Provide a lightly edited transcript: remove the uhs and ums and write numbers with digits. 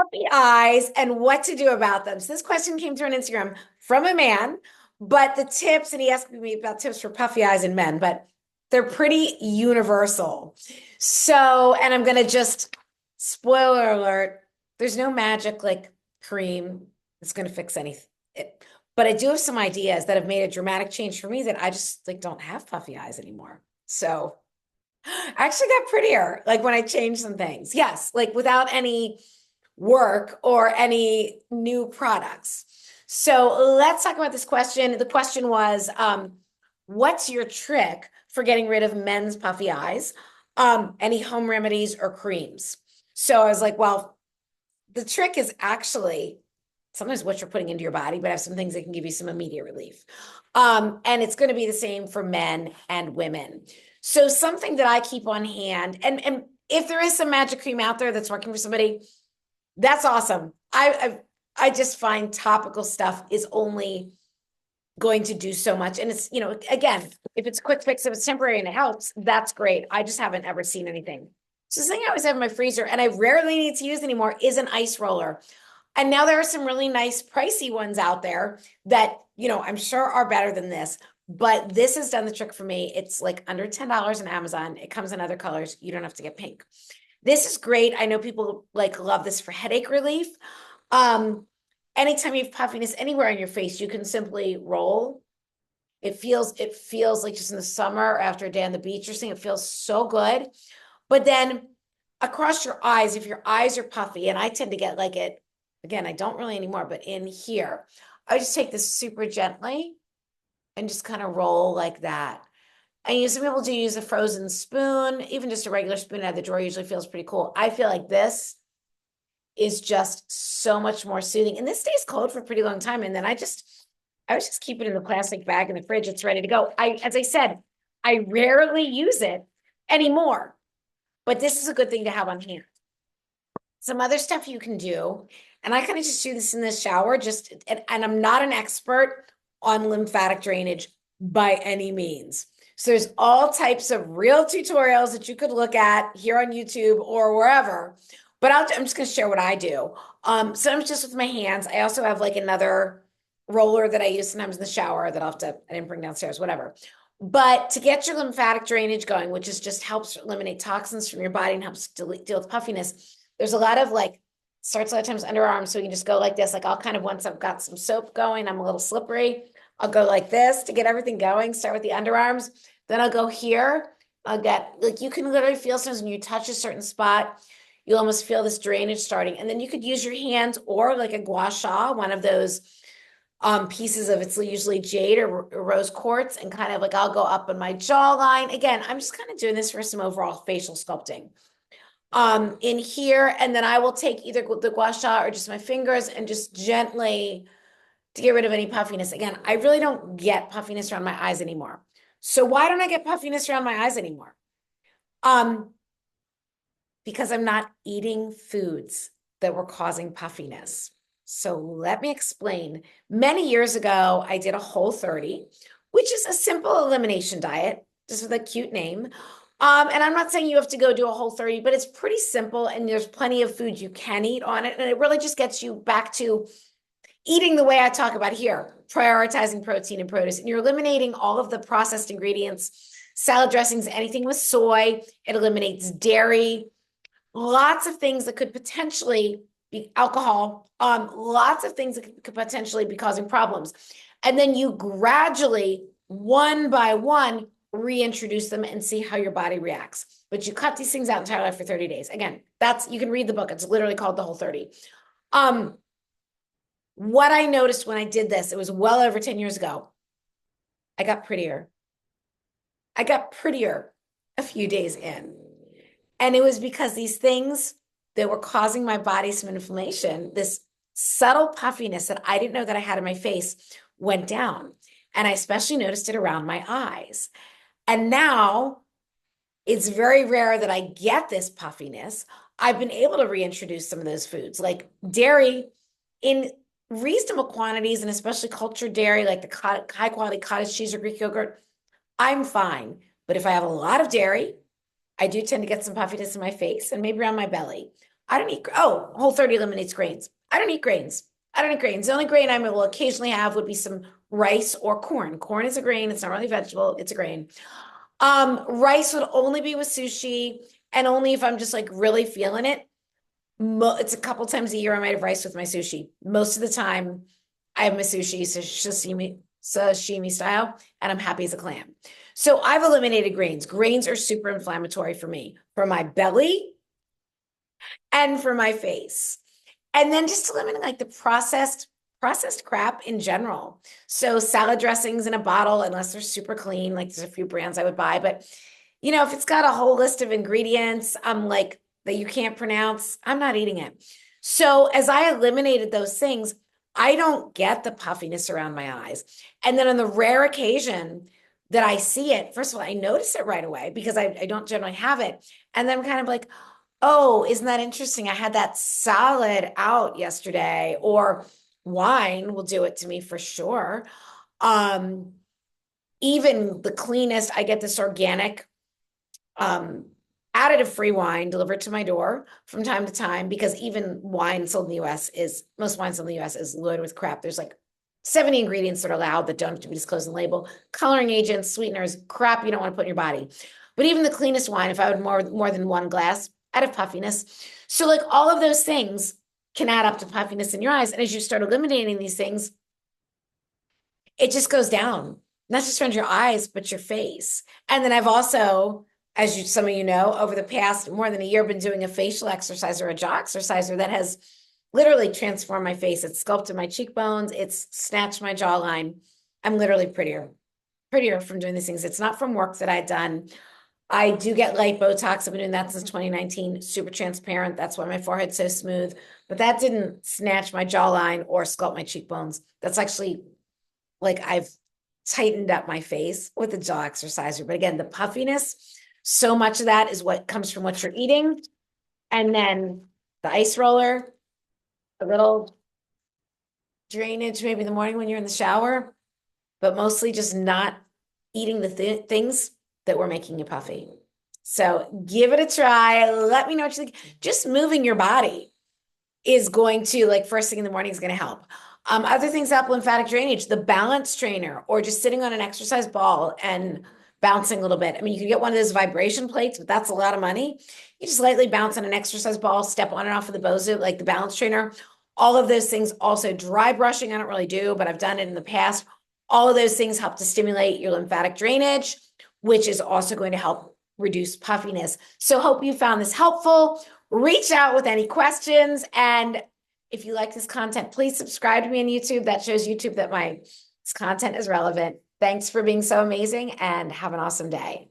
Puppy eyes and what to do about them. So this question came through on Instagram from a man, but the tips, and he asked me about tips for puffy eyes in men, but they're pretty universal. So, and I'm gonna just spoiler alert, there's no magic like cream that's gonna fix anything. But I do have some ideas that have made a dramatic change for me that I just like don't have puffy eyes anymore. So I actually got prettier like when I changed some things. Yes, like without any work or any new products. So let's talk about this question. The question was, what's your trick for getting rid of men's puffy eyes? Any home remedies or creams? So I was like, well, the trick is actually sometimes what you're putting into your body, but I have some things that can give you some immediate relief. And it's going to be the same for men and women. So something that I keep on hand, and if there is some magic cream out there that's working for somebody, that's awesome. I just find topical stuff is only going to do so much. And it's, again, if it's a quick fix, if it's temporary and it helps, that's great. I just haven't ever seen anything. So the thing I always have in my freezer, and I rarely need to use anymore, is an ice roller. And now there are some really nice pricey ones out there that, I'm sure are better than this. But this has done the trick for me. It's like under $10 on Amazon. It comes in other colors. You don't have to get pink. This is great. I know people like love this for headache relief. Anytime you have puffiness anywhere on your face, you can simply roll. It feels like just in the summer after a day on the beach or something, it feels so good. But then across your eyes, if your eyes are puffy, and I tend to get like it, again, I don't really anymore, but in here, I just take this super gently and just kind of roll like that. And some people do use a frozen spoon, even just a regular spoon out of the drawer usually feels pretty cool. I feel like this is just so much more soothing. And this stays cold for a pretty long time. And then I was just keep it in the plastic bag in the fridge. It's ready to go. As I said, I rarely use it anymore, but this is a good thing to have on hand. Some other stuff you can do, and I kind of just do this in the shower, and I'm not an expert on lymphatic drainage by any means. So there's all types of real tutorials that you could look at here on YouTube or wherever. But I'm just going to share what I do. Sometimes just with my hands. I also have like another roller that I use sometimes in the shower that I didn't bring downstairs, whatever. But to get your lymphatic drainage going, which is just helps eliminate toxins from your body and helps deal with puffiness, there's a lot of like, starts a lot of times underarms. So you can just go like this. Like I'll kind of, once I've got some soap going, I'm a little slippery. I'll go like this to get everything going. Start with the underarms. Then I'll go here. I'll get, like, you can literally feel sometimes when you touch a certain spot, you'll almost feel this drainage starting. And then you could use your hands or like a gua sha, one of those pieces of, it's usually jade or rose quartz, and kind of like I'll go up on my jawline. Again, I'm just kind of doing this for some overall facial sculpting in here. And then I will take either the gua sha or just my fingers and just gently to get rid of any puffiness. Again, I really don't get puffiness around my eyes anymore. So why don't I get puffiness around my eyes anymore? Because I'm not eating foods that were causing puffiness. So let me explain. Many years ago, I did a Whole30, which is a simple elimination diet, just with a cute name. And I'm not saying you have to go do a Whole30, but it's pretty simple and there's plenty of food you can eat on it. And it really just gets you back to eating the way I talk about here, prioritizing protein and produce. And you're eliminating all of the processed ingredients, salad dressings, anything with soy. It eliminates dairy, lots of things that could potentially be alcohol, lots of things that could potentially be causing problems. And then you gradually, one by one, reintroduce them and see how your body reacts. But you cut these things out entirely for 30 days. Again, you can read the book. It's literally called The Whole30. What I noticed when I did this, it was well over 10 years ago, I got prettier. I got prettier a few days in. And it was because these things that were causing my body some inflammation, this subtle puffiness that I didn't know that I had in my face, went down. And I especially noticed it around my eyes. And now it's very rare that I get this puffiness. I've been able to reintroduce some of those foods, like dairy in reasonable quantities, and especially cultured dairy, like the high quality cottage cheese or Greek yogurt. I'm fine. But if I have a lot of dairy, I do tend to get some puffiness in my face and maybe around my belly. I don't eat, oh, Whole30 eliminates grains. I don't eat grains. I don't eat grains. The only grain I will occasionally have would be some rice or corn. Corn is a grain. It's not really a vegetable. It's a grain. Rice would only be with sushi and only if I'm just like really feeling it. It's a couple times a year I might have rice with my sushi. Most of the time I have my sushi sashimi style and I'm happy as a clam. So I've eliminated grains. Grains are super inflammatory for me, for my belly and for my face. And then just eliminating like the processed crap in general. So salad dressings in a bottle, unless they're super clean, like there's a few brands I would buy, but if it's got a whole list of ingredients, I'm like that you can't pronounce, I'm not eating it. So as I eliminated those things, I don't get the puffiness around my eyes. And then on the rare occasion that I see it, first of all, I notice it right away because I don't generally have it. And then I'm kind of like, oh, isn't that interesting? I had that salad out yesterday, or wine will do it to me for sure. Even the cleanest, I get this organic, additive-free wine delivered to my door from time to time because even wine sold in the US most wine sold in the US is loaded with crap. There's like 70 ingredients that are allowed that don't have to be disclosed in the label, coloring agents, sweeteners, crap you don't want to put in your body. But even the cleanest wine, if I would more than one glass, I'd have puffiness. So like all of those things can add up to puffiness in your eyes. And as you start eliminating these things, it just goes down, not just around your eyes, but your face. And then I've also, some of you know, over the past more than a year, been doing a facial exercise or a jaw exerciser that has literally transformed my face. It's sculpted my cheekbones. It's snatched my jawline. I'm literally prettier from doing these things. It's not from work that I'd done. I do get light Botox. I've been doing that since 2019, super transparent. That's why my forehead's so smooth. But that didn't snatch my jawline or sculpt my cheekbones. That's actually like I've tightened up my face with the jaw exerciser. But again, the puffiness, so much of that is what comes from what you're eating. And then the ice roller, a little drainage maybe in the morning when you're in the shower, but mostly just not eating the things that were making you puffy. So give it a try. Let me know what you think. Just moving your body is going to, like, first thing in the morning is going to help. Other things help lymphatic drainage, the balance trainer, or just sitting on an exercise ball and bouncing a little bit. I mean, you can get one of those vibration plates, but that's a lot of money. You just lightly bounce on an exercise ball, step on and off of the Bozo, like the balance trainer. All of those things, also dry brushing, I don't really do, but I've done it in the past. All of those things help to stimulate your lymphatic drainage, which is also going to help reduce puffiness. So hope you found this helpful. Reach out with any questions. And if you like this content, please subscribe to me on YouTube. That shows YouTube that this content is relevant. Thanks for being so amazing and have an awesome day.